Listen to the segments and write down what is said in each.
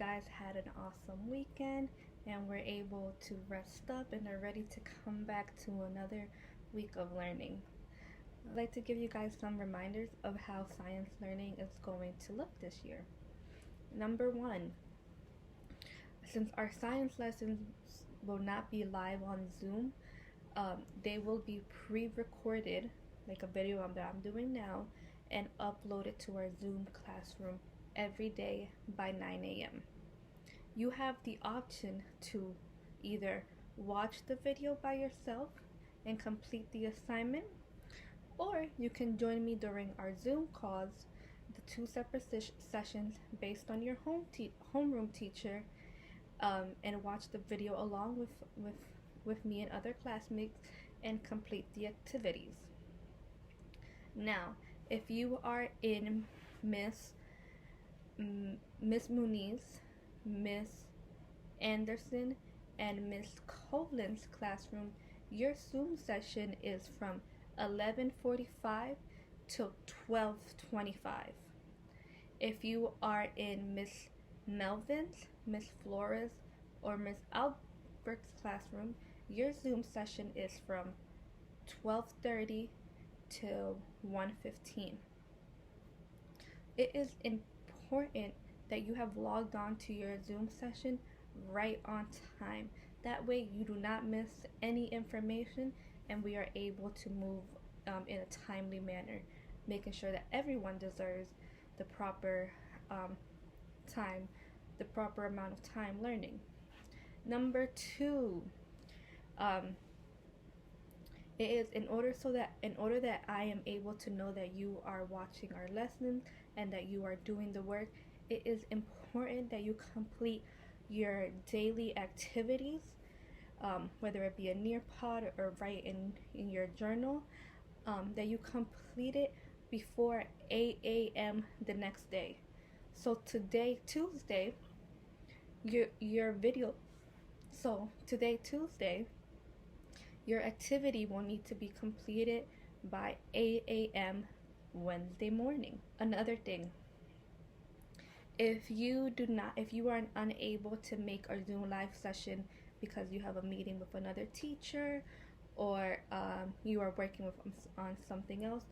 guys had an awesome weekend and were able to rest up and are ready to come back to another week of learning. I'd like to give you guys some reminders of how science learning is going to look this year. Number one, since our science lessons will not be live on Zoom, they will be pre-recorded, like a video that I'm doing now, and uploaded to our Zoom classroom every day by 9 a.m. You have the option to either watch the video by yourself and complete the assignment, or you can join me during our Zoom calls, the two separate sessions based on your homeroom teacher, and watch the video along with me and other classmates and complete the activities. Now, if you are in Miss Muniz, Miss Anderson, and Miss Colin's classroom, your Zoom session is from 11:45 till 12:25. If you are in Miss Melvin's, Miss Flores, or Miss Albert's classroom, your Zoom session is from 12:30 till 1:15. It is important that you have logged on to your Zoom session right on time. That way you do not miss any information and we are able to move in a timely manner, making sure that everyone deserves the proper time, the proper amount of time learning. Number two, it is in order that I am able to know that you are watching our lessons and that you are doing the work, it is important that you complete your daily activities, whether it be a Nearpod or write in your journal, that you complete it before 8 a.m. the next day. So today, Tuesday, your video. So today, Tuesday, your activity will need to be completed by 8 a.m. Wednesday morning. Another thing, if you are unable to make our Zoom live session because you have a meeting with another teacher or you are working on something else,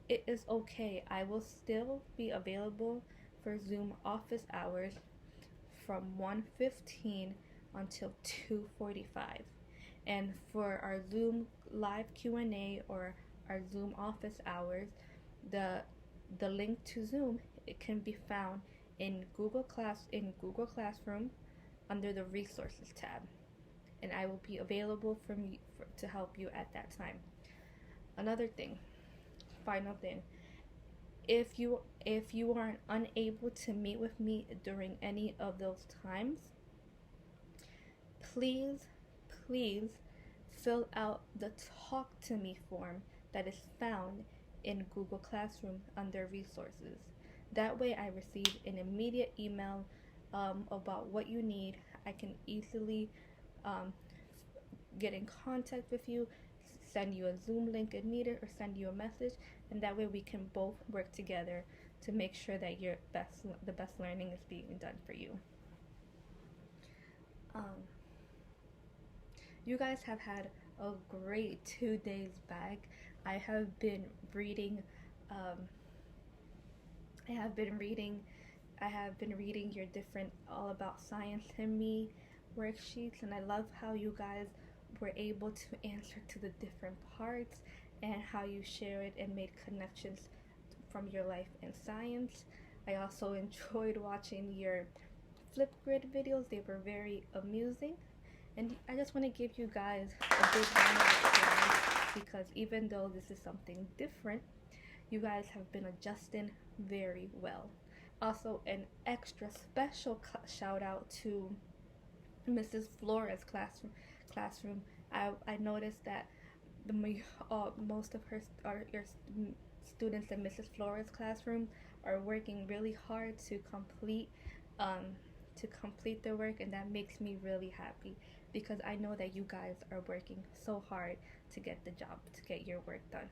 it is okay. I will still be available for Zoom office hours from 1:15 until 2:45. And for our Zoom live Q&A or our Zoom office hours, the link to Zoom, it can be found in Google Classroom under the Resources tab, and I will be available to help you at that time. Another thing, final thing, if you are unable to meet with me during any of those times, please fill out the Talk to Me form that is found in Google Classroom under Resources. That way I receive an immediate email about what you need. I can easily get in contact with you, send you a Zoom link if needed, or send you a message, and that way we can both work together to make sure that the best learning is being done for you. You guys have had a great 2 days back. I have been reading your different All About Science and Me worksheets, and I love how you guys were able to answer to the different parts and how you shared and made connections from your life in science. I also enjoyed watching your Flipgrid videos. They were very amusing, and I just want to give you guys a big round of applause because even though this is something different, you guys have been adjusting very well. Also, an extra special shout out to Mrs. Flores' classroom. I noticed that most of your students in Mrs. Flores' classroom are working really hard to complete their work, and that makes me really happy because I know that you guys are working so hard to get your work done.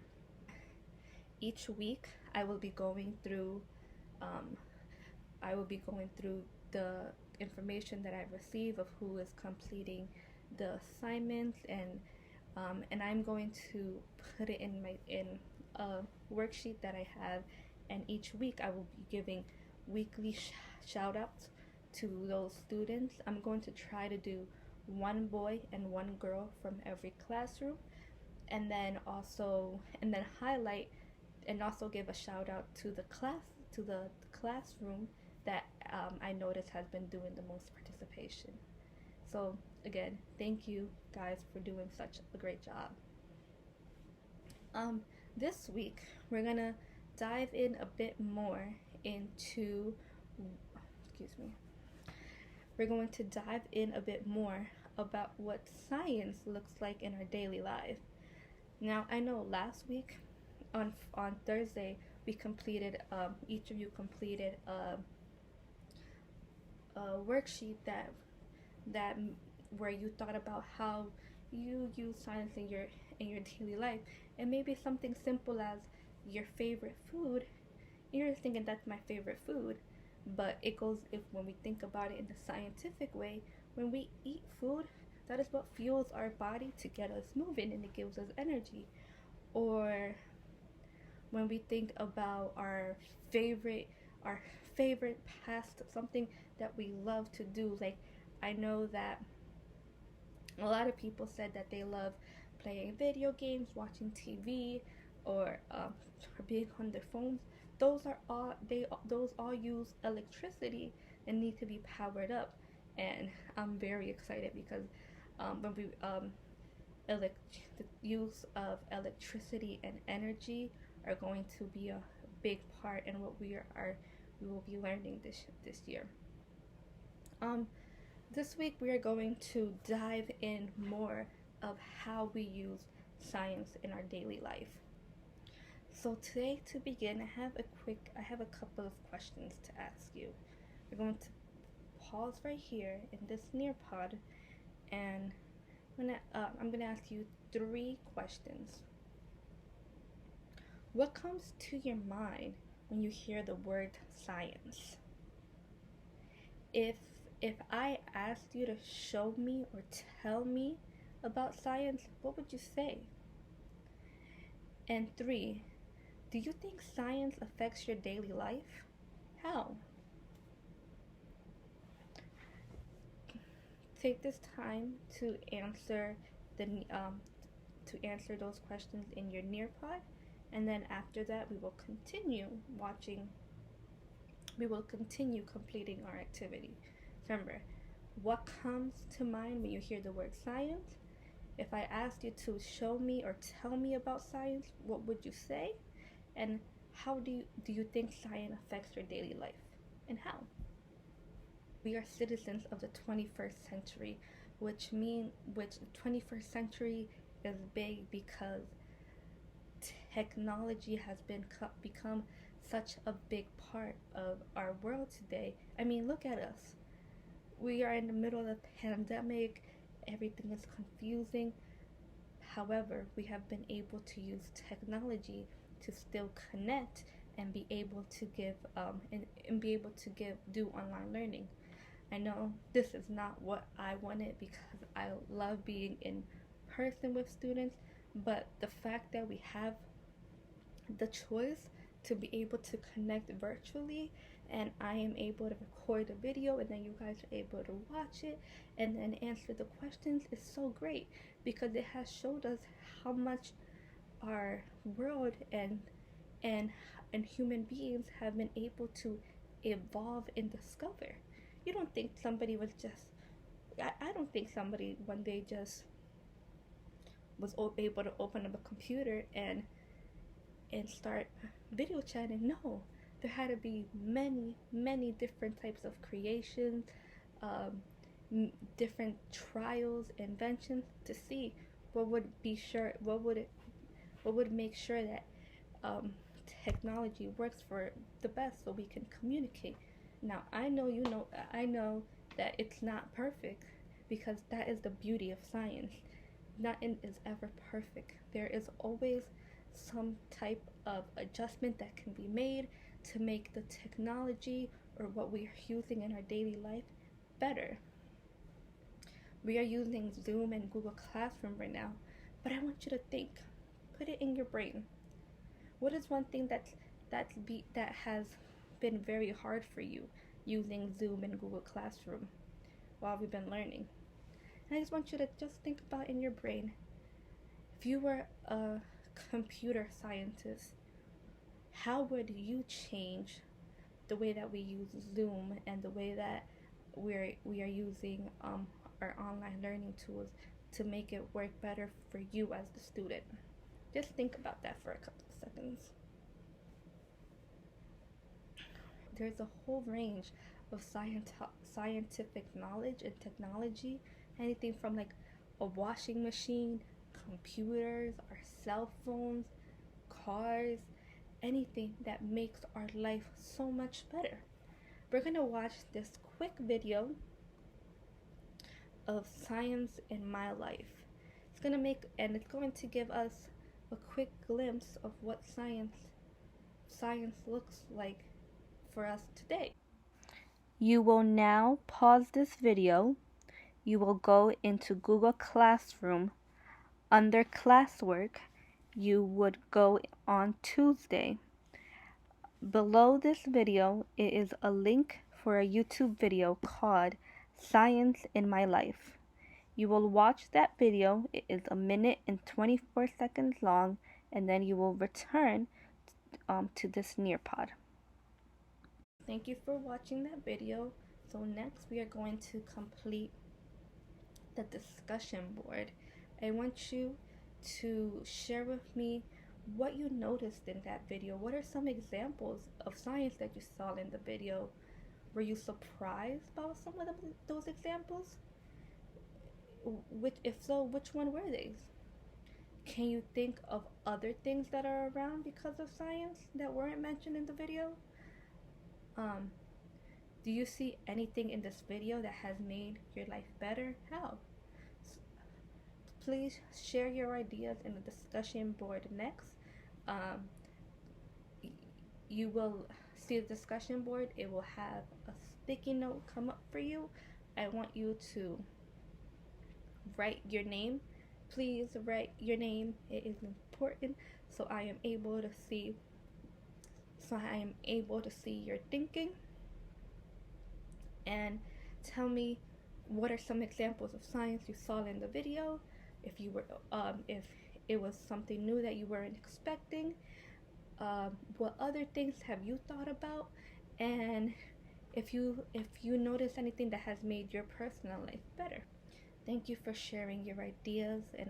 Each week I will be going through the information that I receive of who is completing the assignments, and I'm going to put it in a worksheet that I have, and each week I will be giving weekly shout outs to those students. I'm going to try to do one boy and one girl from every classroom, and then highlight and also give a shout out to the classroom that I noticed has been doing the most participation. So again, thank you guys for doing such a great job. This week we're gonna dive in a bit more into, excuse me, we're going to dive in a bit more about what science looks like in our daily life. Now, I know last week on Thursday we completed, each of you completed a worksheet that where you thought about how you use science in your daily life, and maybe something simple as your favorite food. You're thinking that's my favorite food, but it goes, if when we think about it in the scientific way, when we eat food, that is what fuels our body to get us moving, and it gives us energy. Or when we think about our favorite past, something that we love to do, like I know that a lot of people said that they love playing video games, watching TV, or being on their phones. Those all use electricity and need to be powered up. And I'm very excited because when we the use of electricity and energy are going to be a big part in what we will be learning this year. This week we are going to dive in more of how we use science in our daily life. So today, to begin, I have a couple of questions to ask you. We're going to pause right here in this Nearpod, and I'm gonna ask you 3 questions. What comes to your mind when you hear the word science? If I asked you to show me or tell me about science, what would you say? And 3, do you think science affects your daily life? How? Take this time to answer those questions in your Nearpod, and then after that we will continue completing our activity. Remember, what comes to mind when you hear the word science? If I asked you to show me or tell me about science, what would you say? And how do you think science affects your daily life? And how? We are citizens of the 21st century, which 21st century is big because technology has become such a big part of our world today. I mean, look at us. We are in the middle of a pandemic. Everything is confusing. However, we have been able to use technology to still connect and be able to do online learning. I know this is not what I wanted because I love being in person with students, but the fact that we have the choice to be able to connect virtually, and I am able to record a video and then you guys are able to watch it and then answer the questions is so great, because it has showed us how much our world and human beings have been able to evolve and discover. You don't think somebody was just I don't think somebody one day just was able to open up a computer and start video chatting. No, there had to be many different types of creations, different trials, inventions to see what would make sure that technology works for the best so we can communicate. Now I know that it's not perfect, because that is the beauty of science. Nothing is ever perfect. There is always some type of adjustment that can be made to make the technology or what we are using in our daily life better. We are using Zoom and Google Classroom right now, but I want you to think, put it in your brain. What is one thing that has been very hard for you using Zoom and Google Classroom while we've been learning? And I just want you to just think about in your brain, if you were a computer scientist, how would you change the way that we use Zoom and the way that we are using our online learning tools to make it work better for you as the student? Just think about that for a couple of seconds. There's a whole range of scientific knowledge and technology, anything from like a washing machine, computers, our cell phones, cars, anything that makes our life so much better. We're gonna watch this quick video of science in my life. It's going to give us a quick glimpse of what science looks like for us today. You will now pause this video. You will go into Google Classroom. Under classwork, you would go on Tuesday. Below this video, it is a link for a YouTube video called Science in My Life. You will watch that video. It is 1 minute and 24 seconds long, and then you will return to this Nearpod. Thank you for watching that video. So next we are going to complete the discussion board. I want you to share with me what you noticed in that video. What are some examples of science that you saw in the video? Were you surprised about some of those examples? If so, which one were they? Can you think of other things that are around because of science that weren't mentioned in the video? Do you see anything in this video that has made your life better? How? Please share your ideas in the discussion board next. You will see the discussion board. It will have a sticky note come up for you. I want you to write your name. Please write your name. It is important so I am able to see your thinking. And tell me, what are some examples of science you saw in the video? If it was something new that you weren't expecting, what other things have you thought about? And if you notice anything that has made your personal life better. Thank you for sharing your ideas, and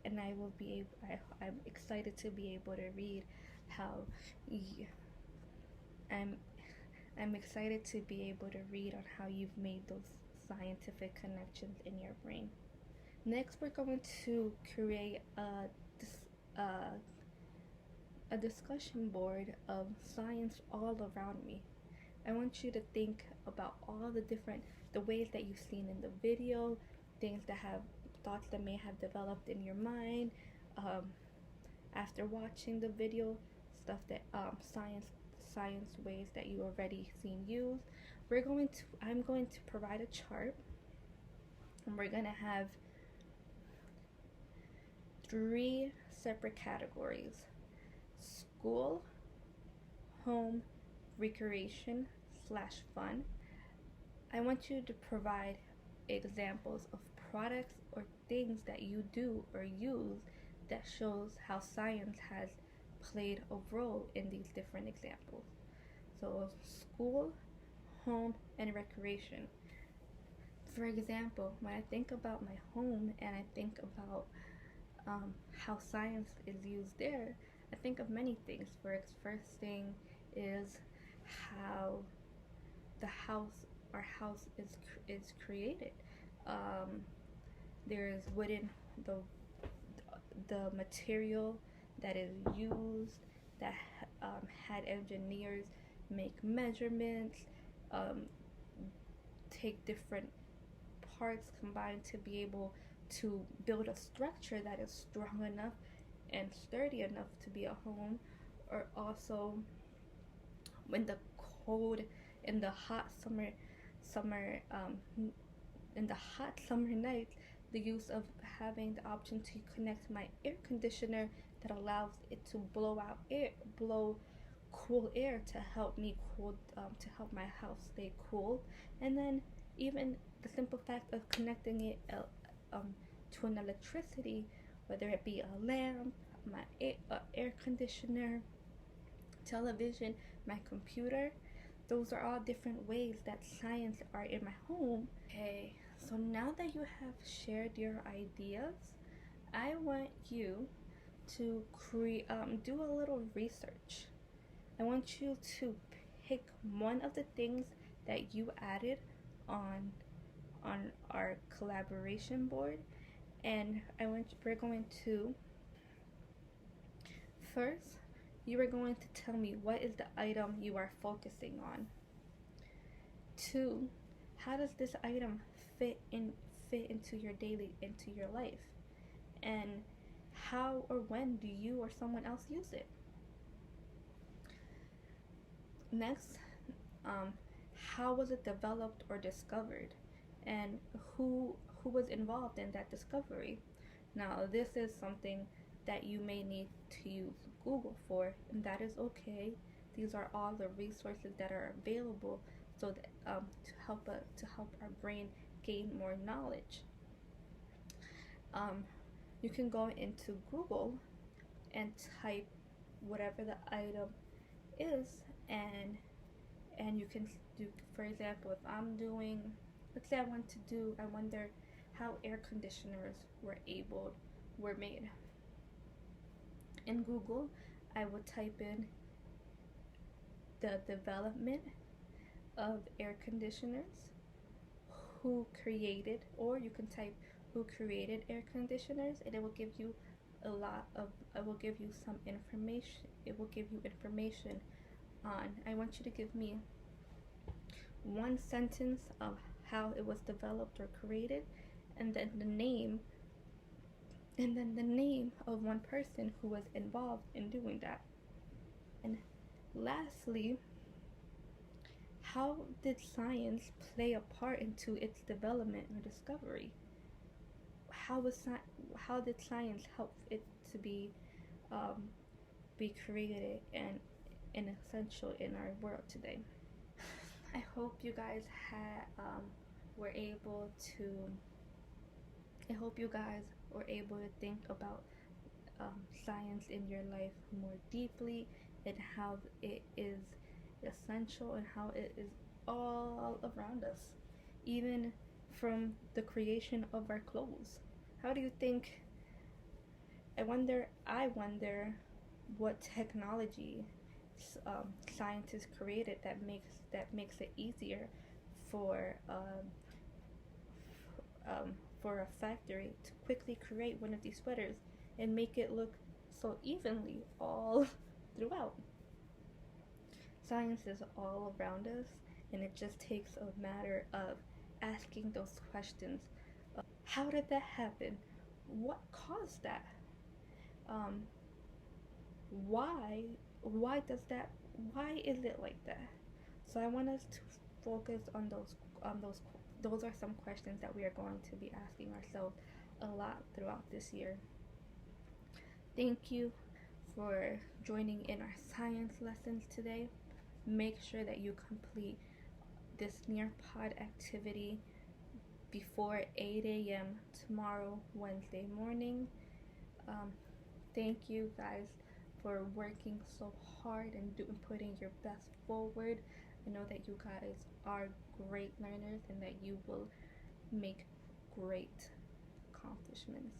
I'm excited to be able to read how I'm excited to be able to read on how you've made those scientific connections in your brain. Next, we're going to create a discussion board of science all around me. I want you to think about all the ways that you've seen in the video, thoughts that may have developed in your mind after watching the video, stuff that science ways that you already seen used. I'm going to provide a chart, and we're going to have 3 separate categories: school, home, recreation / fun. I want you to provide examples of products or things that you do or use that shows how science has played a role in these different examples. So school, home, and recreation. For example, when I think about my home and I think about how science is used there, I think of many things. First thing is how our house is created. There's wooden, the material that is used, that had engineers make measurements, take different parts combined to be able to build a structure that is strong enough and sturdy enough to be a home. Or also, when the code in the hot summer in the hot summer nights, the use of having the option to connect my air conditioner that allows it to blow cool air to help me cool, to help my house stay cool. And then even the simple fact of connecting it to an electricity, whether it be a lamp, my air conditioner, television, my computer. Those are all different ways that science are in my home. Okay, so now that you have shared your ideas, I want you to do a little research. I want you to pick one of the things that you added on our collaboration board, and we're going to first, you are going to tell me what is the item you are focusing on. 2, how does this item fit into your life? And how or when do you or someone else use it? Next, how was it developed or discovered? And who was involved in that discovery? Now, this is something that you may need to use Google for, and that is okay. These are all the resources that are available, so that to help our brain gain more knowledge. You can go into Google and type whatever the item is, and you can do, for example, if I'm doing, let's say I wonder how air conditioners were made. In Google, I would type in the development of air conditioners, or you can type who created air conditioners, and it will give you some information. It will give you information on, I want you to give me one sentence of how it was developed or created, and then the name of one person who was involved in doing that. And lastly, how did science play a part into its development or discovery? How did science help it to be created and essential in our world today? I hope you guys were able to. I hope you guys were able to think about science in your life more deeply, and how it is essential, and how it is all around us, even from the creation of our clothes. How do you think? I wonder what technology scientists created that makes it easier for for a factory to quickly create one of these sweaters and make it look so evenly all throughout. Science is all around us, and it just takes a matter of asking those questions. How did that happen? What caused that? Um, why? Why does that? Why is it like that? So I want us to focus on those. Those are some questions that we are going to be asking ourselves a lot throughout this year. Thank you for joining in our science lessons today. Make sure that you complete this Nearpod activity before 8 a.m. tomorrow, Wednesday morning. Thank you guys for working so hard and putting your best forward. I know that you guys are great learners and that you will make great accomplishments.